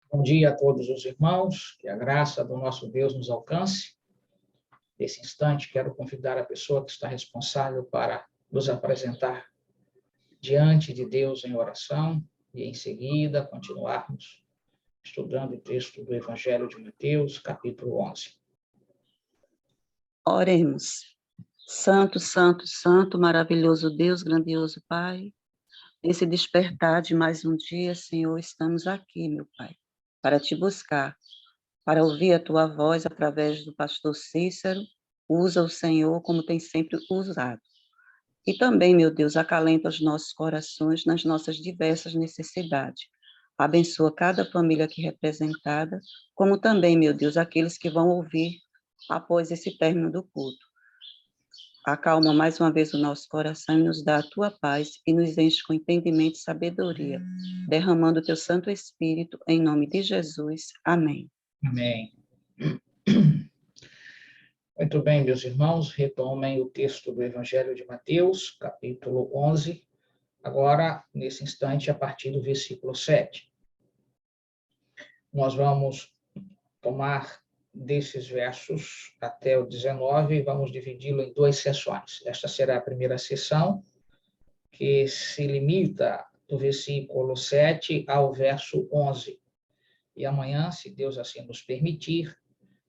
Bom dia a todos os irmãos, que a graça do nosso Deus nos alcance. Nesse instante, quero convidar a pessoa que está responsável para nos apresentar diante de Deus em oração e, em seguida, continuarmos estudando o texto do Evangelho de Mateus, capítulo 11. Oremos. Santo, santo, santo, maravilhoso Deus, grandioso Pai, nesse despertar de mais um dia, Senhor, estamos aqui, meu Pai, para te buscar, para ouvir a tua voz através do pastor Cícero. Usa o Senhor como tem sempre usado. E também, meu Deus, acalenta os nossos corações nas nossas diversas necessidades. Abençoa cada família aqui representada, como também, meu Deus, aqueles que vão ouvir após esse término do culto. Acalma mais uma vez o nosso coração e nos dá a tua paz e nos enche com entendimento e sabedoria, derramando o teu Santo Espírito em nome de Jesus. Amém. Amém. Muito bem, meus irmãos, retomem o texto do Evangelho de Mateus, capítulo 11, agora, nesse instante, a partir do versículo 7. Nós vamos tomar desses versos até o 19 e vamos dividi-lo em duas sessões. Esta será a primeira sessão, que se limita do versículo 7 ao verso 11. E amanhã, se Deus assim nos permitir,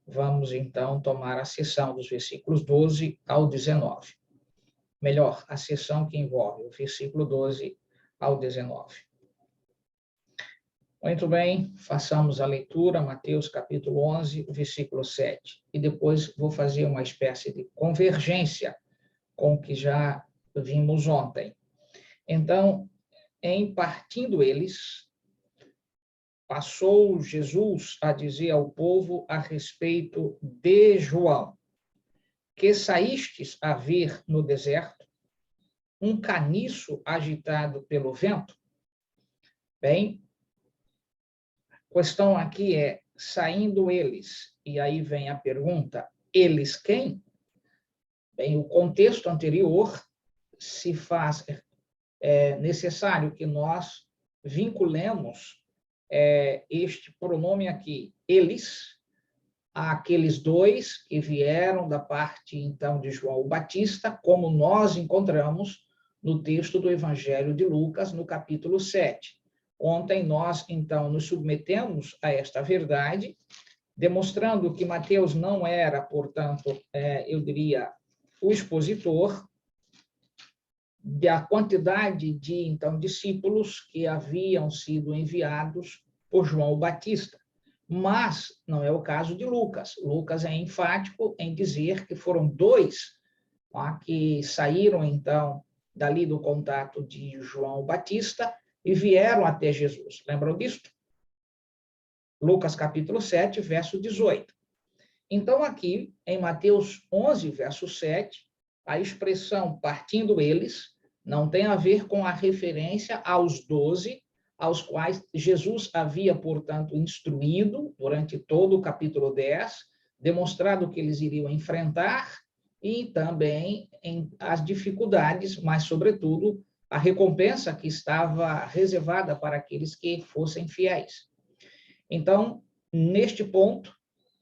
vamos então tomar a sessão dos versículos 12 ao 19. Melhor, a sessão que envolve o versículo 12 ao 19. Muito bem, façamos a leitura, Mateus capítulo 11, versículo 7. E depois vou fazer uma espécie de convergência com o que já vimos ontem. Então, em partindo eles, passou Jesus a dizer ao povo a respeito de João, que saístes a ver no deserto um caniço agitado pelo vento? Bem, a questão aqui é, saindo eles, e aí vem a pergunta, eles quem? Bem, o contexto anterior se faz necessário que nós vinculemos este pronome aqui, eles, àqueles dois que vieram da parte, então, de João Batista, como nós encontramos no texto do Evangelho de Lucas, no capítulo 7. Ontem nós, então, nos submetemos a esta verdade, demonstrando que Mateus não era, portanto, eu diria, o expositor da quantidade de, então, discípulos que haviam sido enviados por João Batista. Mas não é o caso de Lucas. Lucas é enfático em dizer que foram dois que saíram, então, dali do contato de João Batista e vieram até Jesus. Lembram disso? Lucas capítulo 7, verso 18. Então, aqui, em Mateus 11, verso 7, a expressão partindo eles não tem a ver com a referência aos 12, aos quais Jesus havia, portanto, instruído durante todo o capítulo 10, demonstrado que eles iriam enfrentar e também as dificuldades, mas, sobretudo, a recompensa que estava reservada para aqueles que fossem fiéis. Então, neste ponto,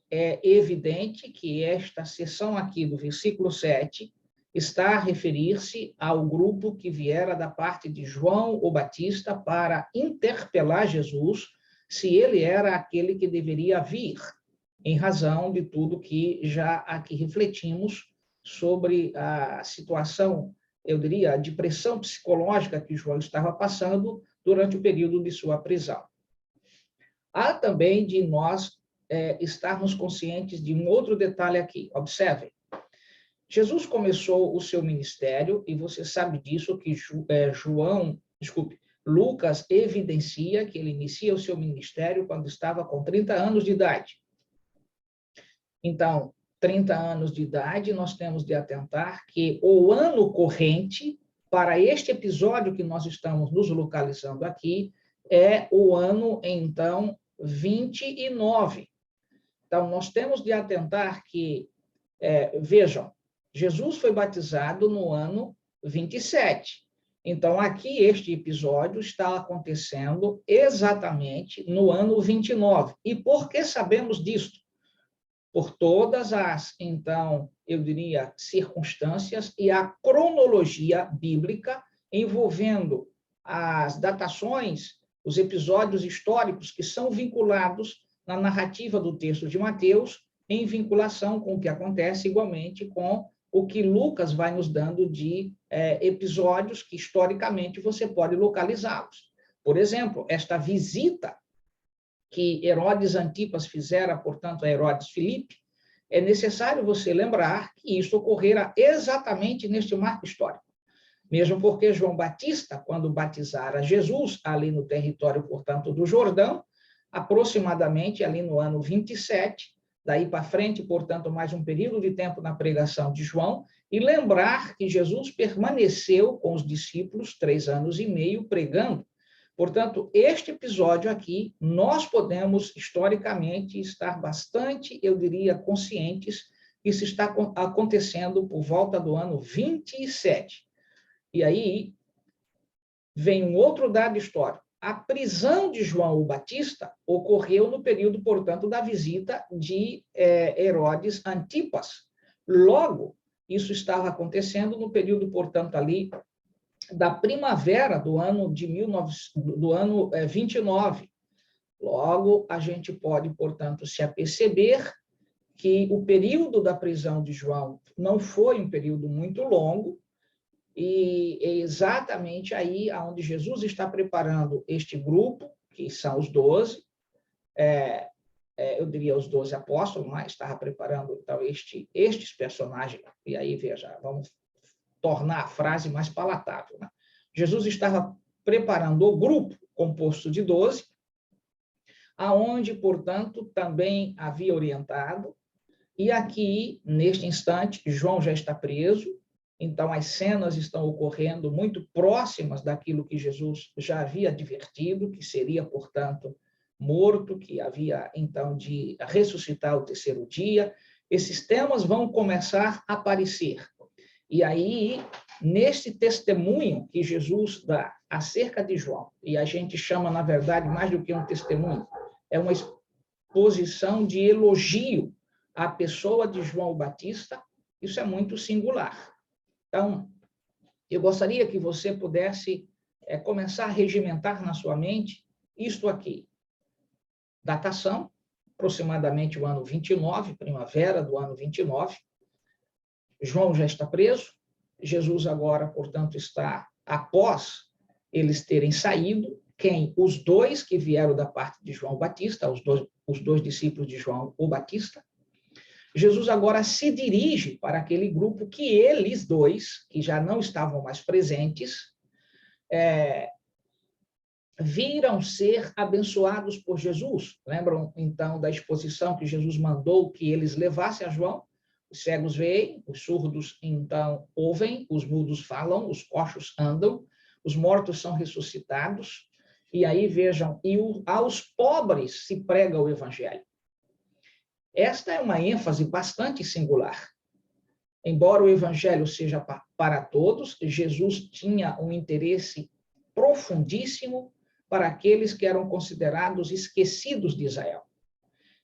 é evidente que esta seção aqui do versículo 7 está a referir-se ao grupo que viera da parte de João o Batista para interpelar Jesus se ele era aquele que deveria vir, em razão de tudo que já aqui refletimos sobre a situação, eu diria, de pressão psicológica que João estava passando durante o período de sua prisão. Há também de nós estarmos conscientes de um outro detalhe aqui. Observem. Jesus começou o seu ministério, e você sabe disso, que Lucas evidencia que ele inicia o seu ministério quando estava com 30 anos de idade. Então, 30 anos de idade, nós temos de atentar que o ano corrente, para este episódio que nós estamos nos localizando aqui, é o ano, então, 29. Então, nós temos de atentar que, vejam, Jesus foi batizado no ano 27. Então, aqui, este episódio está acontecendo exatamente no ano 29. E por que sabemos disto? Por todas as, então, eu diria, circunstâncias e a cronologia bíblica envolvendo as datações, os episódios históricos que são vinculados na narrativa do texto de Mateus, em vinculação com o que acontece igualmente com o que Lucas vai nos dando de episódios que, historicamente, você pode localizá-los. Por exemplo, esta visita que Herodes Antipas fizera, portanto, a Herodes Filipe, é necessário você lembrar que isso ocorrera exatamente neste marco histórico. Mesmo porque João Batista, quando batizara Jesus, ali no território, portanto, do Jordão, aproximadamente ali no ano 27, daí para frente, portanto, mais um período de tempo na pregação de João, e lembrar que Jesus permaneceu com os discípulos 3 anos e meio pregando. Portanto, este episódio aqui, nós podemos, historicamente, estar bastante, eu diria, conscientes que isso está acontecendo por volta do ano 27. E aí, vem um outro dado histórico. A prisão de João o Batista ocorreu no período, portanto, da visita de Herodes Antipas. Logo, isso estava acontecendo no período, portanto, ali da primavera do ano 29. Logo, a gente pode, portanto, se aperceber que o período da prisão de João não foi um período muito longo, e é exatamente aí onde Jesus está preparando este grupo, que são os 12, eu diria os 12 apóstolos, mas estava preparando então estes personagens, e aí veja, vamos tornar a frase mais palatável, né? Jesus estava preparando o grupo composto de 12, aonde, portanto, também havia orientado, e aqui, neste instante, João já está preso, então as cenas estão ocorrendo muito próximas daquilo que Jesus já havia advertido, que seria, portanto, morto, que havia, então, de ressuscitar o terceiro dia. Esses temas vão começar a aparecer. E aí, nesse testemunho que Jesus dá acerca de João, e a gente chama, na verdade, mais do que um testemunho, é uma exposição de elogio à pessoa de João Batista, isso é muito singular. Então, eu gostaria que você pudesse começar a regimentar na sua mente isto aqui. Datação, aproximadamente o ano 29, primavera do ano 29, João já está preso, Jesus agora, portanto, está após eles terem saído, quem? Os 2 que vieram da parte de João Batista, os dois discípulos de João o Batista. Jesus agora se dirige para aquele grupo que eles 2, que já não estavam mais presentes, viram ser abençoados por Jesus. Lembram, então, da exposição que Jesus mandou que eles levassem a João? Os cegos veem, os surdos, então, ouvem, os mudos falam, os coxos andam, os mortos são ressuscitados. E aí, vejam, aos pobres se prega o evangelho. Esta é uma ênfase bastante singular. Embora o evangelho seja para todos, Jesus tinha um interesse profundíssimo para aqueles que eram considerados esquecidos de Israel.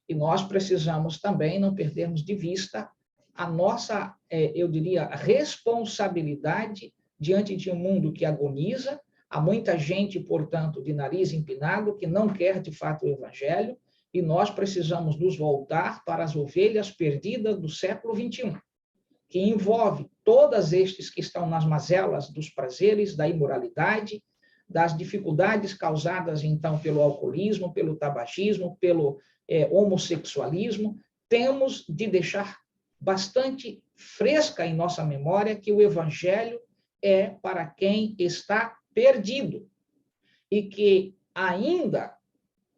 E nós precisamos também não perdermos de vista a nossa, eu diria, responsabilidade diante de um mundo que agoniza. Há muita gente, portanto, de nariz empinado, que não quer, de fato, o evangelho, e nós precisamos nos voltar para as ovelhas perdidas do século XXI, que envolve todas estes que estão nas mazelas dos prazeres, da imoralidade, das dificuldades causadas, então, pelo alcoolismo, pelo tabagismo, pelo homossexualismo. Temos de deixar bastante fresca em nossa memória que o evangelho é para quem está perdido e que ainda,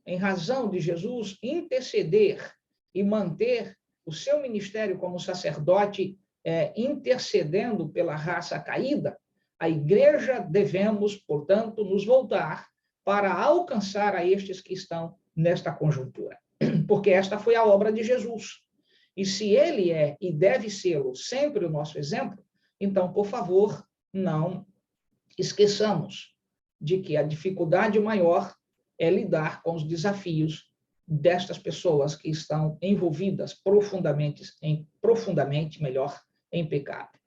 em razão de Jesus interceder e manter o seu ministério como sacerdote intercedendo pela raça caída, a igreja devemos, portanto, nos voltar para alcançar a estes que estão nesta conjuntura. Porque esta foi a obra de Jesus. E se ele é e deve ser sempre o nosso exemplo, então, por favor, não esqueçamos de que a dificuldade maior é lidar com os desafios destas pessoas que estão envolvidas profundamente em pecado.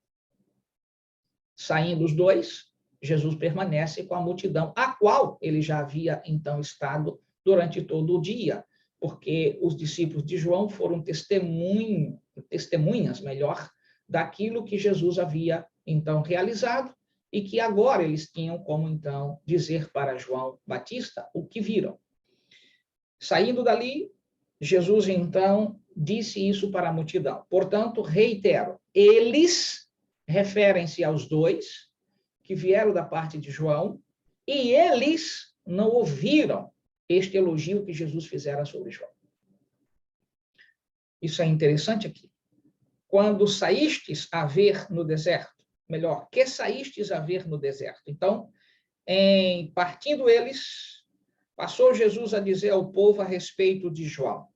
Saindo os dois, Jesus permanece com a multidão, a qual ele já havia, então, estado durante todo o dia, porque os discípulos de João foram testemunhas, daquilo que Jesus havia, então, realizado, e que agora eles tinham como, então, dizer para João Batista o que viram. Saindo dali, Jesus, então, disse isso para a multidão. Portanto, reitero, eles referem-se aos dois que vieram da parte de João, e eles não ouviram este elogio que Jesus fizera sobre João. Isso é interessante aqui. Quando saístes a ver no deserto, melhor, que saístes a ver no deserto? Então, partindo eles, passou Jesus a dizer ao povo a respeito de João.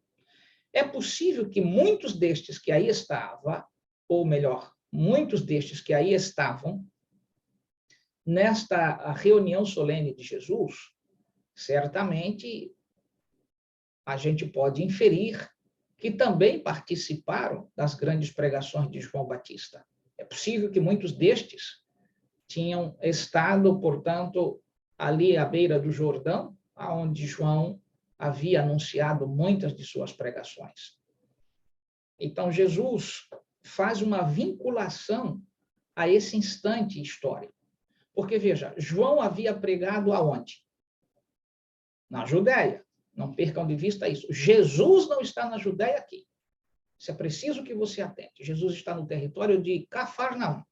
É possível que muitos destes que aí estavam, ou melhor, muitos destes que aí estavam, nesta reunião solene de Jesus, certamente a gente pode inferir que também participaram das grandes pregações de João Batista. É possível que muitos destes tinham estado, portanto, ali à beira do Jordão, onde João havia anunciado muitas de suas pregações. Então, Jesus faz uma vinculação a esse instante histórico. Porque, veja, João havia pregado aonde? Na Judéia. Não percam de vista isso. Jesus não está na Judéia aqui. Isso é preciso que você atente. Jesus está no território de Cafarnaum.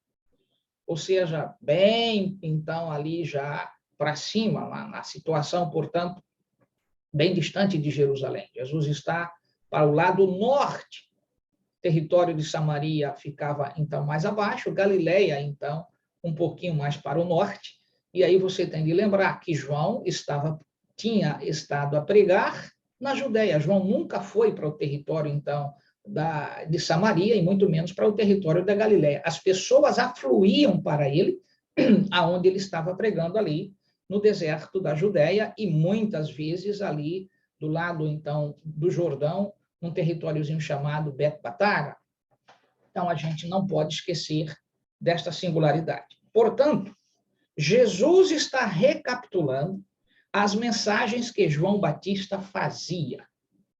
Ou seja, bem, então, ali já para cima, lá na situação, portanto, bem distante de Jerusalém. Jesus está para o lado norte. O território de Samaria ficava, então, mais abaixo. Galileia, então, um pouquinho mais para o norte. E aí você tem de lembrar que João tinha estado a pregar na Judéia. João nunca foi para o território, então, de Samaria, e muito menos para o território da Galileia. As pessoas afluíam para ele, aonde ele estava pregando ali, no deserto da Judéia, e muitas vezes ali, do lado, então, do Jordão, num territóriozinho chamado Betbataga. Então, a gente não pode esquecer desta singularidade. Portanto, Jesus está recapitulando as mensagens que João Batista fazia.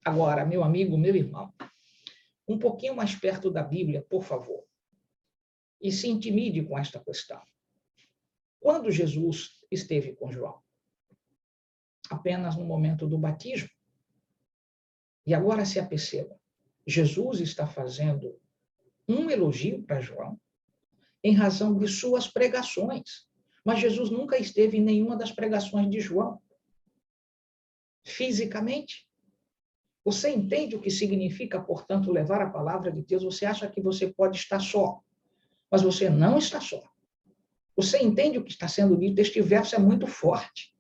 Agora, meu amigo, meu irmão, um pouquinho mais perto da Bíblia, por favor, e se intimide com esta questão. Quando Jesus esteve com João? Apenas no momento do batismo. E agora se aperceba, Jesus está fazendo um elogio para João em razão de suas pregações. Mas Jesus nunca esteve em nenhuma das pregações de João. Fisicamente. Você entende o que significa, portanto, levar a palavra de Deus? Você acha que você pode estar só, mas você não está só. Você entende o que está sendo dito? Este verso é muito forte.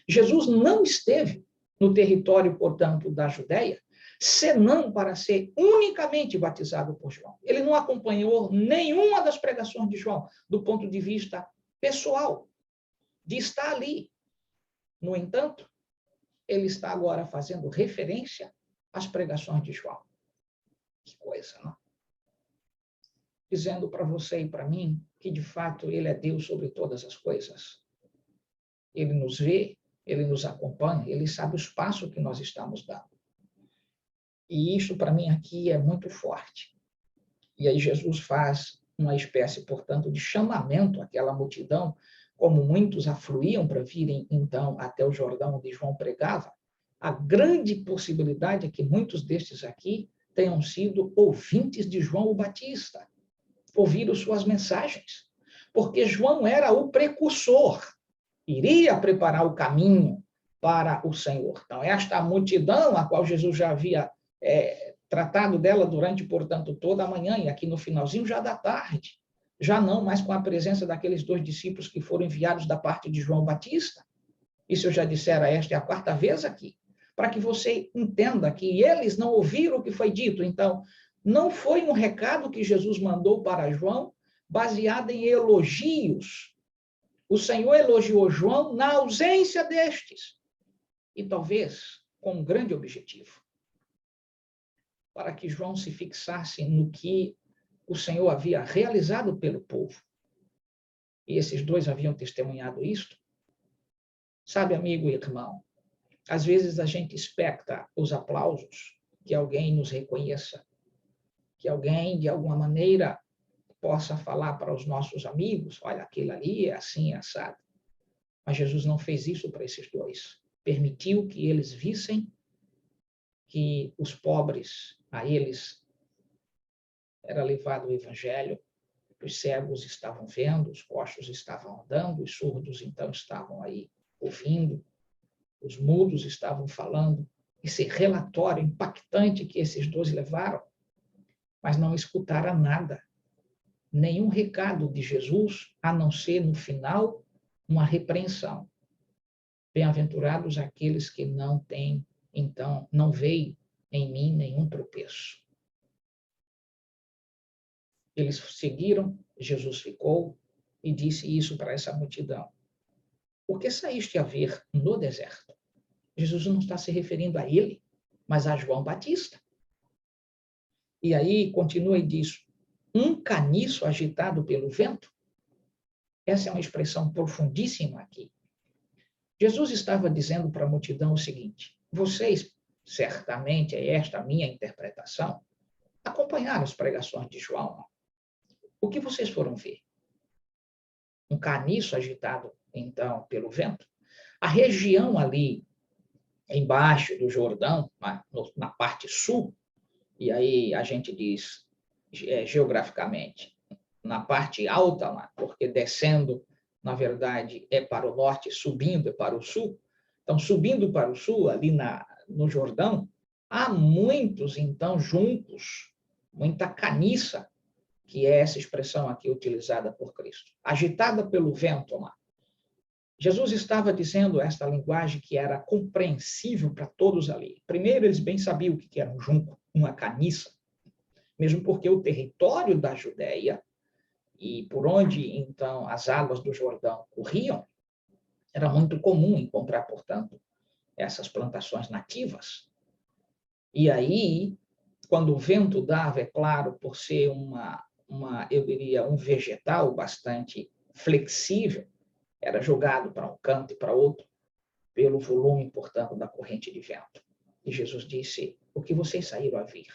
Jesus não esteve no território, portanto, da Judéia, senão para ser unicamente batizado por João. Ele não acompanhou nenhuma das pregações de João, do ponto de vista pessoal, de estar ali. No entanto, ele está agora fazendo referência às pregações de João. Que coisa, não? Dizendo para você e para mim que, de fato, ele é Deus sobre todas as coisas. Ele nos vê, ele nos acompanha, ele sabe os passos que nós estamos dando. E isso, para mim, aqui é muito forte. E aí Jesus faz uma espécie, portanto, de chamamento àquela multidão, como muitos afluíam para virem, então, até o Jordão, onde João pregava. A grande possibilidade é que muitos destes aqui tenham sido ouvintes de João o Batista, ouviram suas mensagens, porque João era o precursor, iria preparar o caminho para o Senhor. Então, esta multidão, a qual Jesus já havia tratado dela durante, portanto, toda a manhã, e aqui no finalzinho já da tarde, já não mais com a presença daqueles 2 discípulos que foram enviados da parte de João Batista. Isso eu já dissera, esta é a 4ª vez aqui, para que você entenda que eles não ouviram o que foi dito. Então, não foi um recado que Jesus mandou para João baseado em elogios O Senhor elogiou João na ausência destes, e talvez com um grande objetivo, para que João se fixasse no que o Senhor havia realizado pelo povo. E esses dois haviam testemunhado isto. Sabe, amigo e irmão, às vezes a gente expecta os aplausos, que alguém nos reconheça, que alguém, de alguma maneira, possa falar para os nossos amigos, olha, aquele ali é assim, é assado. Mas Jesus não fez isso para esses dois. Permitiu que eles vissem que os pobres, a eles era levado o evangelho, os cegos estavam vendo, os coxos estavam andando, os surdos então estavam aí ouvindo, os mudos estavam falando. Esse relatório impactante que esses dois levaram, mas não escutaram nada, nenhum recado de Jesus, a não ser no final uma repreensão. Bem-aventurados aqueles que não têm, então, não veem em mim nenhum tropeço. Eles seguiram, Jesus ficou e disse isso para essa multidão. Por que saíste a ver no deserto? Jesus não está se referindo a ele, mas a João Batista. E aí continua e diz, um caniço agitado pelo vento? Essa é uma expressão profundíssima aqui. Jesus estava dizendo para a multidão o seguinte, vocês, certamente é esta a minha interpretação, acompanharam as pregações de João. O que vocês foram ver? Um caniço agitado, então, pelo vento? A região ali, embaixo do Jordão, na parte sul, e aí a gente diz geograficamente, na parte alta, porque descendo, na verdade, é para o norte, subindo é para o sul. Então, subindo para o sul, ali no Jordão, há muitos, então, juncos, muita caniça, que é essa expressão aqui utilizada por Cristo, agitada pelo vento lá. Jesus estava dizendo esta linguagem que era compreensível para todos ali. Primeiro, eles bem sabiam o que era um junco, uma caniça, mesmo porque o território da Judéia, e por onde, então, as águas do Jordão corriam, era muito comum encontrar, portanto, essas plantações nativas. E aí, quando o vento dava, é claro, por ser eu diria, um vegetal bastante flexível, era jogado para um canto e para outro, pelo volume, portanto, da corrente de vento. E Jesus disse, o que vocês saíram a ver?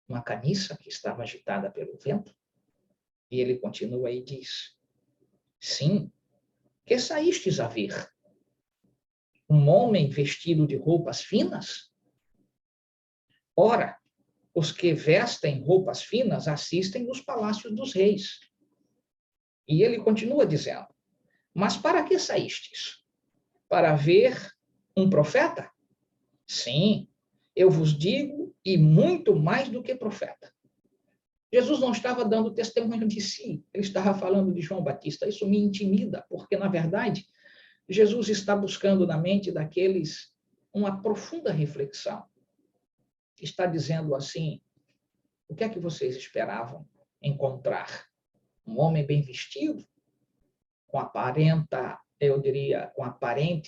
Uma caniça que estava agitada pelo vento? E ele continua e diz, sim, que saístes a ver? Um homem vestido de roupas finas? Ora, os que vestem roupas finas assistem nos palácios dos reis. E ele continua dizendo, mas para que saístes? Para ver um profeta? Sim, eu vos digo, e muito mais do que profeta. Jesus não estava dando testemunho de si, ele estava falando de João Batista. Isso me intimida, porque, na verdade, Jesus está buscando na mente daqueles uma profunda reflexão. Está dizendo assim, o que é que vocês esperavam encontrar? Um homem bem vestido, com aparente,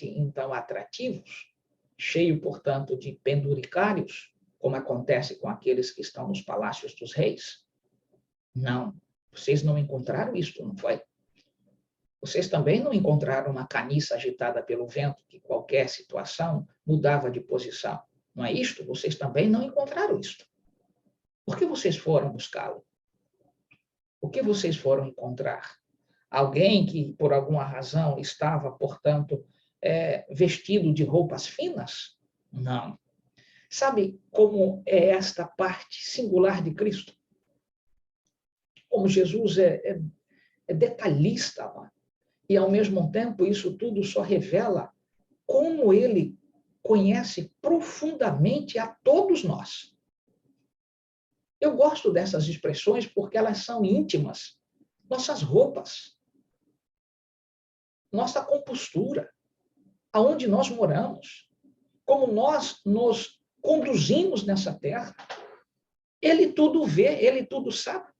então, atrativos, cheio, portanto, de penduricários, como acontece com aqueles que estão nos palácios dos reis? Não, vocês não encontraram isto, não foi? Vocês também não encontraram uma caniça agitada pelo vento, que qualquer situação mudava de posição. Não é isto? Vocês também não encontraram isto. Por que vocês foram buscá-lo? O que vocês foram encontrar? Alguém que, por alguma razão, estava, portanto, vestido de roupas finas? Não. Sabe como é esta parte singular de Cristo? Como Jesus é detalhista, e, ao mesmo tempo, isso tudo só revela como ele conhece profundamente a todos nós. Eu gosto dessas expressões porque elas são íntimas. Nossas roupas, nossa compostura, aonde nós moramos, como nós nos conduzimos nessa terra. Ele tudo vê, ele tudo sabe.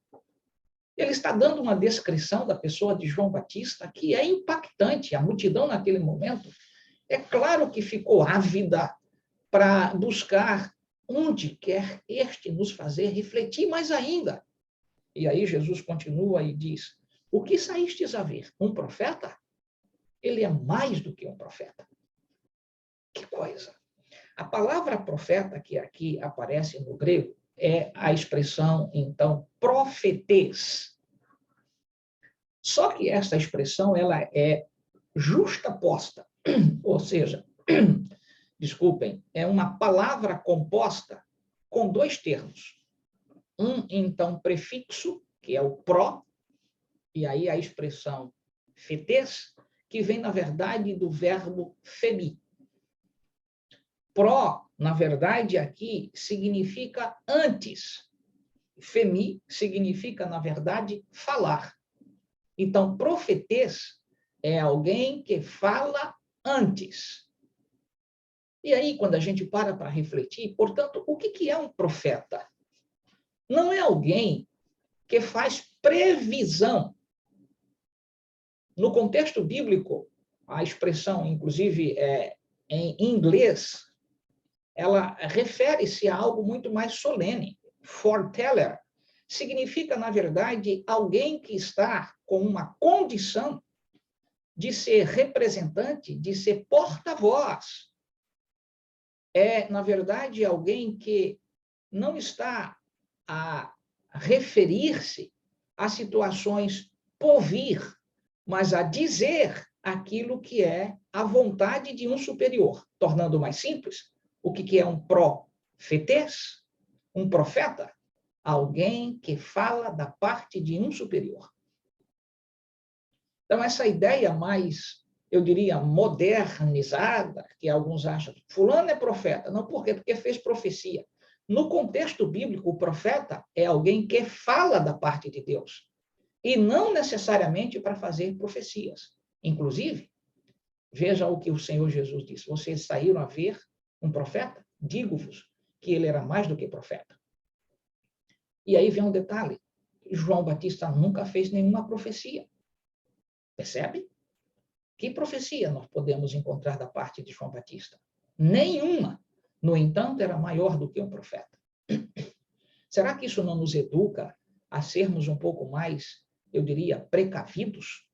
Ele está dando uma descrição da pessoa de João Batista que é impactante. A multidão, naquele momento, é claro que ficou ávida para buscar onde quer este nos fazer refletir mais ainda. E aí Jesus continua e diz, o que saístes a ver? Um profeta? Ele é mais do que um profeta. Que coisa! A palavra profeta, que aqui aparece no grego, é a expressão, então, profetês. Só que essa expressão ela é justaposta, ou seja, desculpem, é uma palavra composta com dois termos. Um, então, prefixo, que é o pró, e aí a expressão fetes, que vem, na verdade, do verbo femi. Pró, na verdade, aqui significa antes. Femi significa, na verdade, falar. Então, profetês é alguém que fala antes. E aí, quando a gente para refletir, portanto, o que é um profeta? Não é alguém que faz previsão. No contexto bíblico, a expressão, inclusive, em inglês, ela refere-se a algo muito mais solene. Foreteller significa, na verdade, alguém que está com uma condição de ser representante, de ser porta-voz. É, na verdade, alguém que não está a referir-se a situações por vir, mas a dizer aquilo que é a vontade de um superior. Tornando mais simples, o que é um profetês? Um profeta? Alguém que fala da parte de um superior. Então, essa ideia mais, eu diria, modernizada, que alguns acham, fulano é profeta. Não, por quê? Porque fez profecia. No contexto bíblico, o profeta é alguém que fala da parte de Deus, e não necessariamente para fazer profecias. Inclusive, veja o que o Senhor Jesus disse, vocês saíram a ver um profeta? Digo-vos que ele era mais do que profeta. E aí vem um detalhe, João Batista nunca fez nenhuma profecia. Percebe? Que profecia nós podemos encontrar da parte de João Batista? Nenhuma. No entanto, era maior do que um profeta. Será que isso não nos educa a sermos um pouco mais, eu diria, precavidos?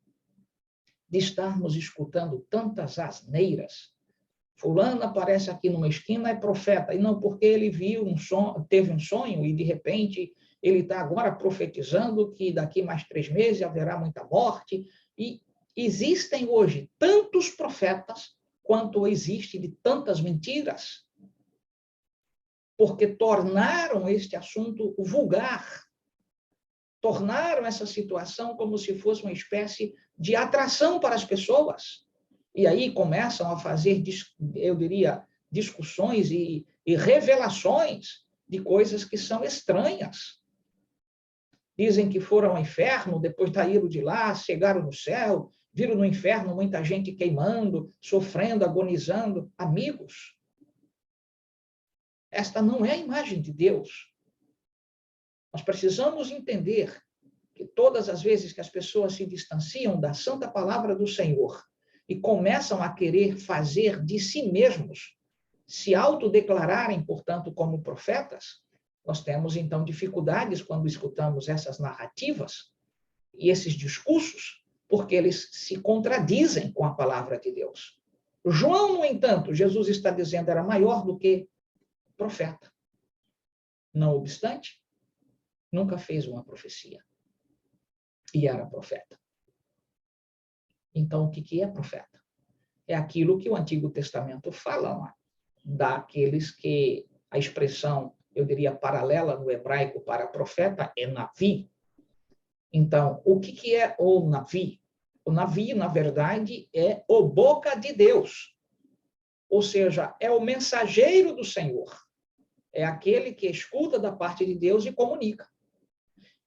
De estarmos escutando tantas asneiras. Fulano aparece aqui numa esquina, é profeta. E não porque ele viu teve um sonho e, de repente, ele está agora profetizando que daqui mais 3 meses haverá muita morte. E existem hoje tantos profetas quanto existe de tantas mentiras, porque tornaram este assunto vulgar, tornaram essa situação como se fosse uma espécie de atração para as pessoas. E aí começam a fazer, eu diria, discussões e revelações de coisas que são estranhas. Dizem que foram ao inferno, depois saíram de lá, chegaram no céu, viram no inferno muita gente queimando, sofrendo, agonizando. Amigos, esta não é a imagem de Deus. Nós precisamos entender que todas as vezes que as pessoas se distanciam da santa palavra do Senhor e começam a querer fazer de si mesmos, se autodeclararem, portanto, como profetas, nós temos, então, dificuldades quando escutamos essas narrativas e esses discursos, porque eles se contradizem com a palavra de Deus. João, no entanto, Jesus está dizendo, era maior do que profeta. Não obstante, nunca fez uma profecia. E era profeta. Então, o que é profeta? É aquilo que o Antigo Testamento fala lá, daqueles que a expressão, eu diria, paralela no hebraico para profeta é navi. Então, o que é o navi? O navi, na verdade, é o boca de Deus. Ou seja, é o mensageiro do Senhor. É aquele que escuta da parte de Deus e comunica.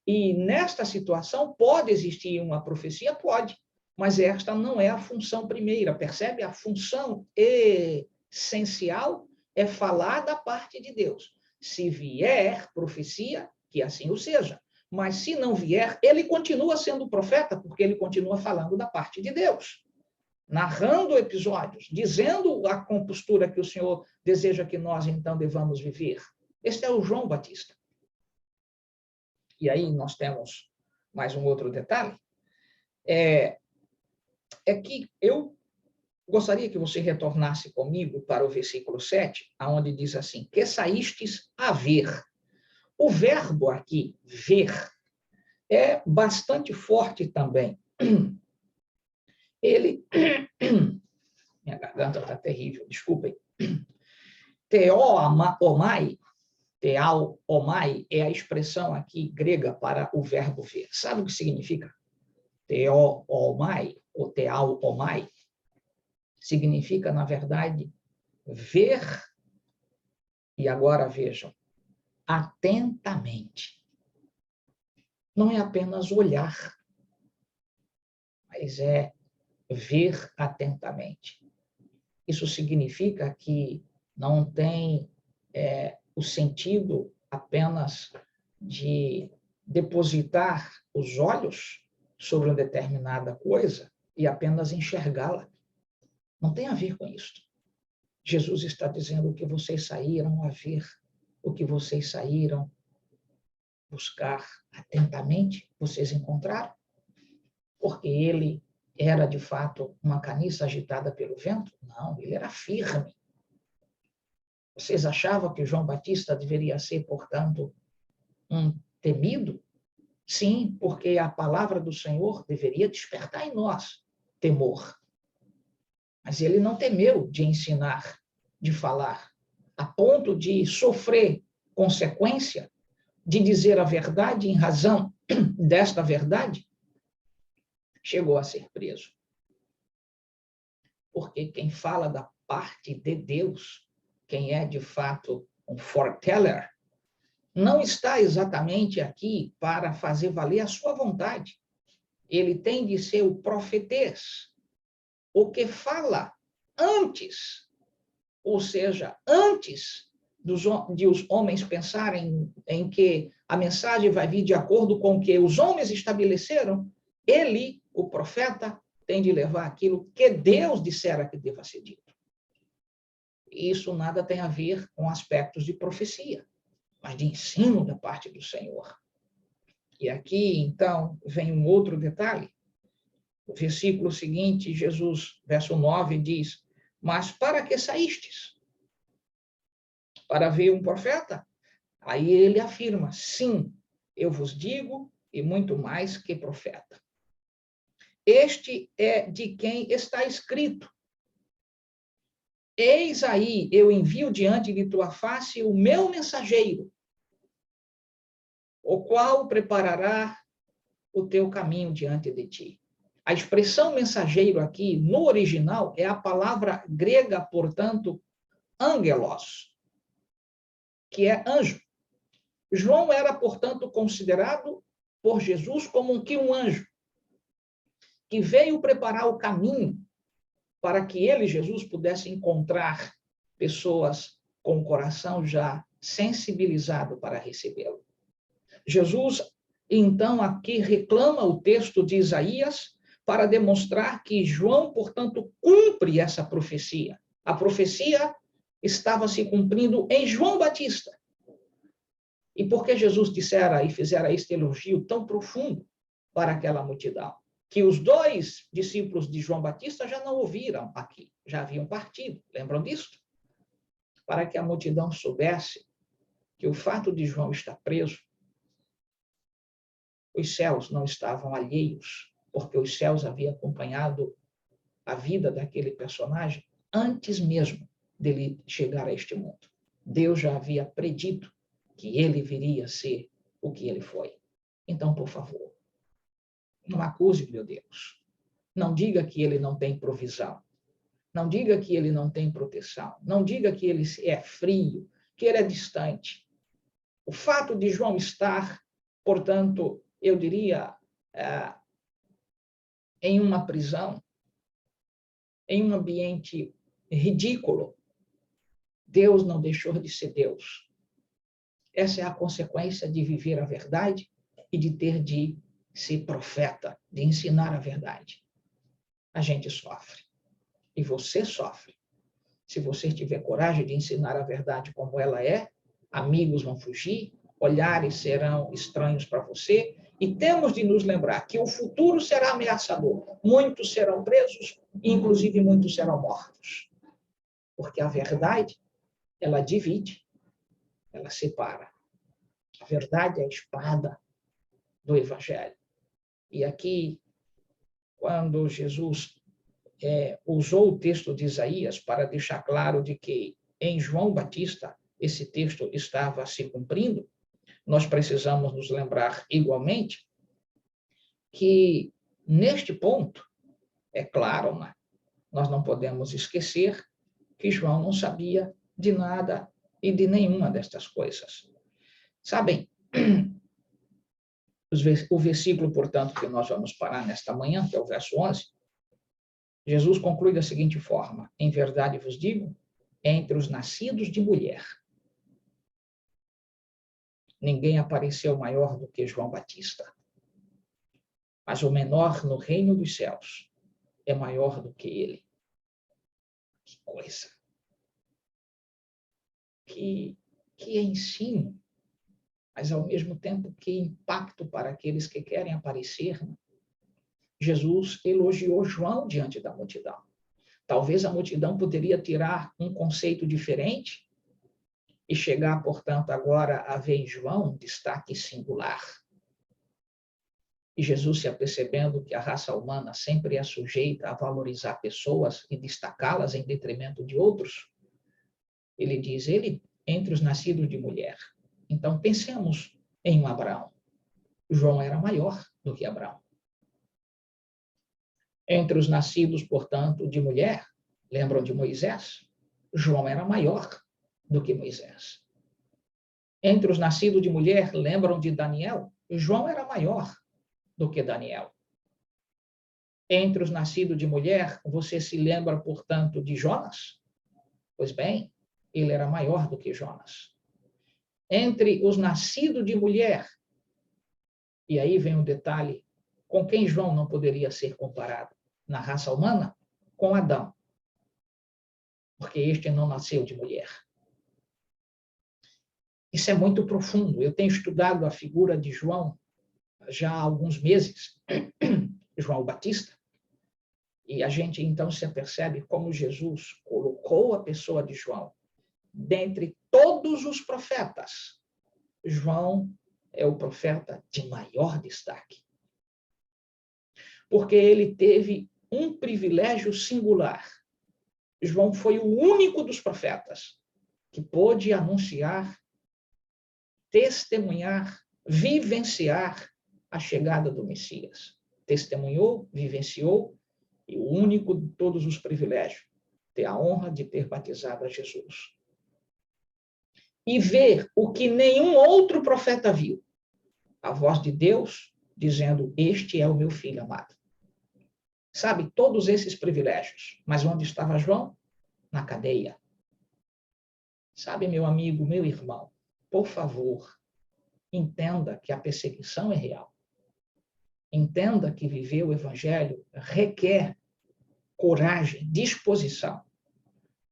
E nesta situação, pode existir uma profecia? Pode. Mas esta não é a função primeira. Percebe? A função essencial é falar da parte de Deus. Se vier profecia, que assim o seja. Mas se não vier, ele continua sendo profeta, porque ele continua falando da parte de Deus, narrando episódios, dizendo a compostura que o Senhor deseja que nós, então, devamos viver. Este é o João Batista. E aí nós temos mais um outro detalhe, é que eu gostaria que você retornasse comigo para o versículo 7, onde diz assim, que saístes a ver. O verbo aqui, ver, é bastante forte também. Ele... Minha garganta está terrível, desculpem. Teomai é a expressão aqui grega para o verbo ver. Sabe o que significa? Teomai, ou teomai, significa, na verdade, ver, e agora vejam, atentamente. Não é apenas olhar, mas é ver atentamente. Isso significa que não tem o sentido apenas de depositar os olhos sobre uma determinada coisa e apenas enxergá-la. Não tem a ver com isso. Jesus está dizendo o que vocês saíram a ver, o que vocês saíram buscar atentamente, vocês encontraram? Porque ele era, de fato, uma caniça agitada pelo vento? Não, ele era firme. Vocês achavam que João Batista deveria ser, portanto, um temido? Sim, porque a palavra do Senhor deveria despertar em nós temor. Mas ele não temeu de ensinar, de falar, a ponto de sofrer consequência, de dizer a verdade em razão desta verdade, chegou a ser preso. Porque quem fala da parte de Deus, quem é de fato um foreteller, não está exatamente aqui para fazer valer a sua vontade. Ele tem de ser o profetês, o que fala antes, ou seja, antes de os homens pensarem em que a mensagem vai vir de acordo com o que os homens estabeleceram, ele, o profeta, tem de levar aquilo que Deus dissera que deva ser dito. Isso nada tem a ver com aspectos de profecia, mas de ensino da parte do Senhor. E aqui, então, vem um outro detalhe. O versículo seguinte, Jesus, verso 9, diz, mas para que saístes? Para ver um profeta? Aí ele afirma, sim, eu vos digo, e muito mais que profeta. Este é de quem está escrito. Eis aí, eu envio diante de tua face o meu mensageiro, o qual preparará o teu caminho diante de ti. A expressão mensageiro aqui, no original, é a palavra grega, portanto, angelos, que é anjo. João era, portanto, considerado por Jesus como um anjo, que veio preparar o caminho para que ele, Jesus, pudesse encontrar pessoas com o coração já sensibilizado para recebê-lo. Jesus, então, aqui reclama o texto de Isaías para demonstrar que João, portanto, cumpre essa profecia. A profecia estava se cumprindo em João Batista. E por que Jesus dissera e fizera este elogio tão profundo para aquela multidão? Que os dois discípulos de João Batista já não ouviram aqui, já haviam partido. Lembram disso? Para que a multidão soubesse que o fato de João estar preso, os céus não estavam alheios, porque os céus haviam acompanhado a vida daquele personagem antes mesmo dele chegar a este mundo. Deus já havia predito que ele viria a ser o que ele foi. Então, por favor, não acuse, meu Deus. Não diga que ele não tem provisão. Não diga que ele não tem proteção. Não diga que ele é frio, que ele é distante. O fato de João estar, portanto, eu diria, em uma prisão, em um ambiente ridículo, Deus não deixou de ser Deus. Essa é a consequência de viver a verdade e de ter de ser profeta, de ensinar a verdade. A gente sofre. E você sofre. Se você tiver coragem de ensinar a verdade como ela é, amigos vão fugir, olhares serão estranhos para você, e temos de nos lembrar que o futuro será ameaçador. Muitos serão presos, e inclusive muitos serão mortos. Porque a verdade, ela divide, ela separa. A verdade é a espada do Evangelho. E aqui, quando Jesus usou o texto de Isaías para deixar claro de que em João Batista esse texto estava se cumprindo, nós precisamos nos lembrar igualmente que neste ponto, é claro, né, nós não podemos esquecer que João não sabia de nada e de nenhuma destas coisas. Sabem, o versículo, portanto, que nós vamos parar nesta manhã, que é o verso 11, Jesus conclui da seguinte forma: em verdade vos digo, entre os nascidos de mulher, ninguém apareceu maior do que João Batista. Mas o menor no reino dos céus é maior do que ele. Que coisa! Que ensino, mas ao mesmo tempo que impacto para aqueles que querem aparecer. Jesus elogiou João diante da multidão. Talvez a multidão poderia tirar um conceito diferente e chegar, portanto, agora a ver em João um destaque singular. E Jesus, se apercebendo que a raça humana sempre é sujeita a valorizar pessoas e destacá-las em detrimento de outros, ele diz, ele entre os nascidos de mulher. Então, pensemos em Abraão. João era maior do que Abraão. Entre os nascidos, portanto, de mulher, lembram de Moisés? João era maior do que Moisés. Entre os nascidos de mulher, lembram de Daniel? João era maior do que Daniel. Entre os nascidos de mulher, você se lembra, portanto, de Jonas? Pois bem, ele era maior do que Jonas. Entre os nascidos de mulher, e aí vem um detalhe, com quem João não poderia ser comparado? Na raça humana? Com Adão. Porque este não nasceu de mulher. Isso é muito profundo. Eu tenho estudado a figura de João já há alguns meses, João Batista, e a gente então se apercebe como Jesus colocou a pessoa de João dentre todos os profetas. João é o profeta de maior destaque. Porque ele teve um privilégio singular. João foi o único dos profetas que pôde anunciar, testemunhar, vivenciar a chegada do Messias. Testemunhou, vivenciou, e o único de todos os privilégios, ter a honra de ter batizado a Jesus. E ver o que nenhum outro profeta viu. A voz de Deus dizendo, este é o meu filho amado. Sabe, todos esses privilégios. Mas onde estava João? Na cadeia. Sabe, meu amigo, meu irmão, por favor, entenda que a perseguição é real. Entenda que viver o Evangelho requer coragem, disposição.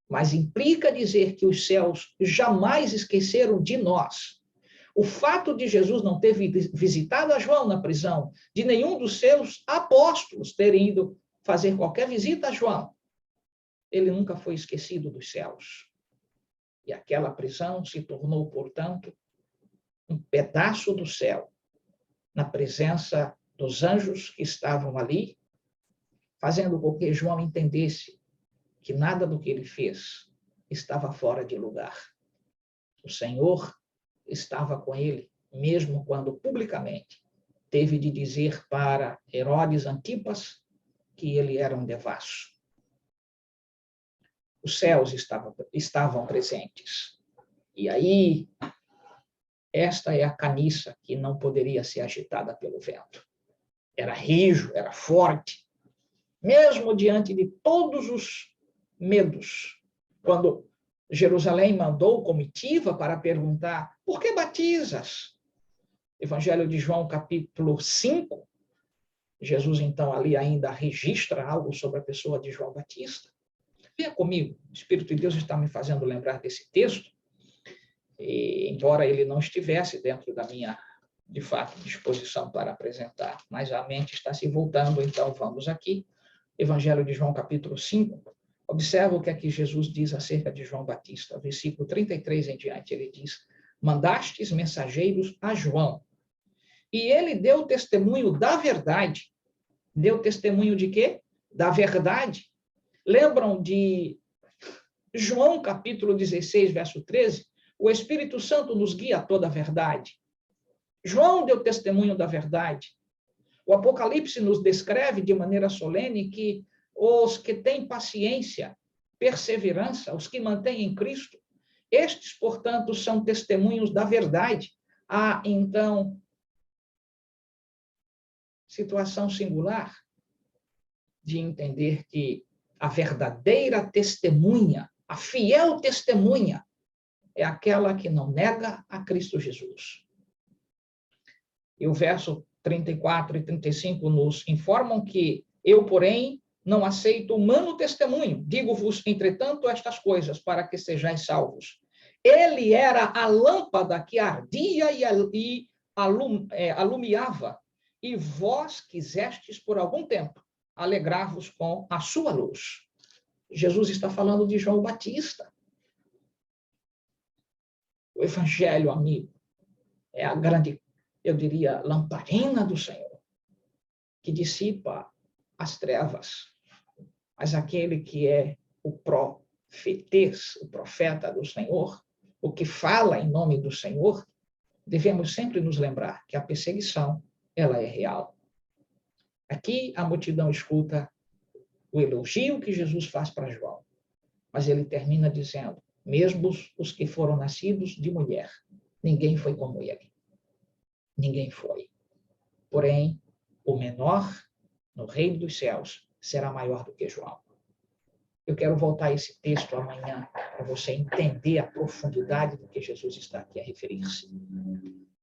Mas implica dizer que os céus jamais esqueceram de nós. O fato de Jesus não ter visitado a João na prisão, de nenhum dos seus apóstolos terem ido fazer qualquer visita a João, ele nunca foi esquecido dos céus. E aquela prisão se tornou, portanto, um pedaço do céu, na presença dos anjos que estavam ali, fazendo com que João entendesse que nada do que ele fez estava fora de lugar. O Senhor estava com ele, mesmo quando publicamente teve de dizer para Herodes Antipas que ele era um devasso. Os céus estavam presentes. E aí, esta é a caniça que não poderia ser agitada pelo vento. Era rijo, era forte, mesmo diante de todos os medos. Quando Jerusalém mandou comitiva para perguntar, por que batizas? Evangelho de João, capítulo 5, Jesus, então, ali ainda registra algo sobre a pessoa de João Batista. Venha comigo, o Espírito de Deus está me fazendo lembrar desse texto, e, embora ele não estivesse dentro da minha, de fato, disposição para apresentar, mas a mente está se voltando, então vamos aqui. Evangelho de João, capítulo 5, observa o que aqui Jesus diz acerca de João Batista. Versículo 33 em diante, ele diz: mandastes mensageiros a João, e ele deu testemunho da verdade. Deu testemunho de quê? Da verdade. Lembram de João, capítulo 16, verso 13? O Espírito Santo nos guia a toda a verdade. João deu testemunho da verdade. O Apocalipse nos descreve de maneira solene que os que têm paciência, perseverança, os que mantêm em Cristo, estes, portanto, são testemunhos da verdade. Há, então, situação singular de entender que a verdadeira testemunha, a fiel testemunha, é aquela que não nega a Cristo Jesus. E o verso 34 e 35 nos informam que eu, porém, não aceito humano testemunho. Digo-vos, entretanto, estas coisas, para que sejais salvos. Ele era a lâmpada que ardia e alumiava, e vós quisestes por algum tempo alegrar-vos com a sua luz. Jesus está falando de João Batista. O evangelho, amigo, é a grande, eu diria, lamparina do Senhor, que dissipa as trevas. Mas aquele que é o profetês, o profeta do Senhor, o que fala em nome do Senhor, devemos sempre nos lembrar que a perseguição, ela é real. Aqui a multidão escuta o elogio que Jesus faz para João, mas ele termina dizendo: mesmo os que foram nascidos de mulher, ninguém foi como ele. Ninguém foi. Porém, o menor no reino dos céus será maior do que João. Eu quero voltar a esse texto amanhã para você entender a profundidade do que Jesus está aqui a referir-se.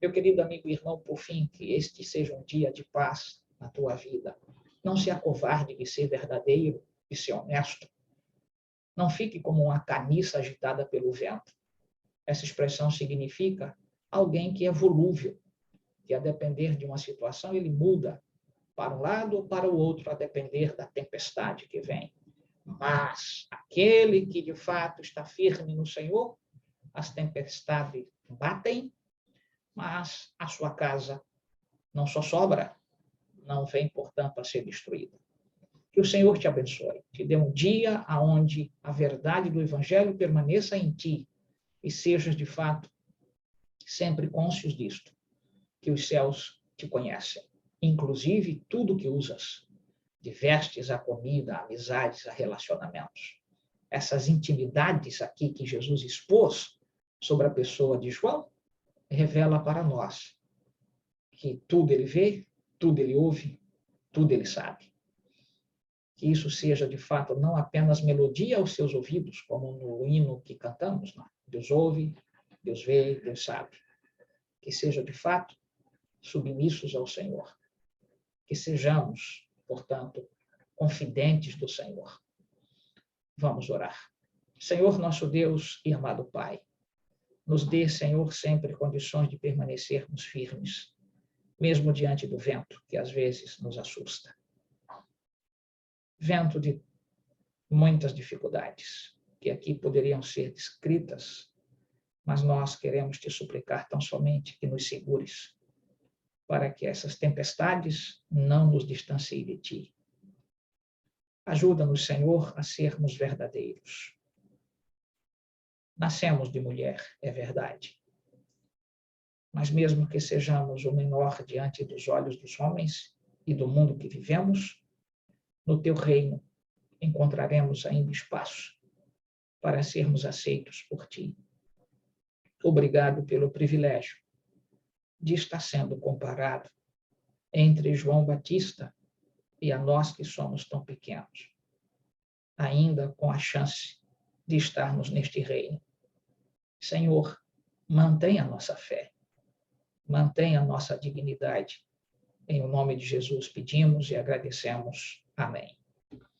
Meu querido amigo e irmão, por fim, que este seja um dia de paz na tua vida. Não se acovarde de ser verdadeiro e ser honesto. Não fique como uma caniça agitada pelo vento. Essa expressão significa alguém que é volúvel, que a depender de uma situação ele muda para um lado ou para o outro, a depender da tempestade que vem. Mas aquele que de fato está firme no Senhor, as tempestades batem, mas a sua casa não só sobra, não vem, portanto, a ser destruída. Que o Senhor te abençoe, te dê um dia onde a verdade do Evangelho permaneça em ti e sejas, de fato, sempre cônscios disto, que os céus te conhecem, inclusive tudo que usas, de vestes a comida, a amizades, a relacionamentos. Essas intimidades aqui que Jesus expôs sobre a pessoa de João, revela para nós que tudo ele vê, tudo ele ouve, tudo ele sabe. Que isso seja, de fato, não apenas melodia aos seus ouvidos, como no hino que cantamos, não. Deus ouve, Deus vê, Deus sabe. Que seja, de fato, submissos ao Senhor. Que sejamos, portanto, confidentes do Senhor. Vamos orar. Senhor, nosso Deus e amado Pai, nos dê, Senhor, sempre condições de permanecermos firmes, mesmo diante do vento, que às vezes nos assusta. Vento de muitas dificuldades, que aqui poderiam ser descritas, mas nós queremos te suplicar tão somente que nos segures, para que essas tempestades não nos distanciem de ti. Ajuda-nos, Senhor, a sermos verdadeiros. Nascemos de mulher, é verdade. Mas mesmo que sejamos o menor diante dos olhos dos homens e do mundo que vivemos, no teu reino encontraremos ainda espaço para sermos aceitos por ti. Obrigado pelo privilégio de estar sendo comparado entre João Batista e a nós que somos tão pequenos, ainda com a chance de estarmos neste reino. Senhor, mantenha a nossa fé. mantenha a nossa dignidade. Em nome de Jesus pedimos e agradecemos. Amém.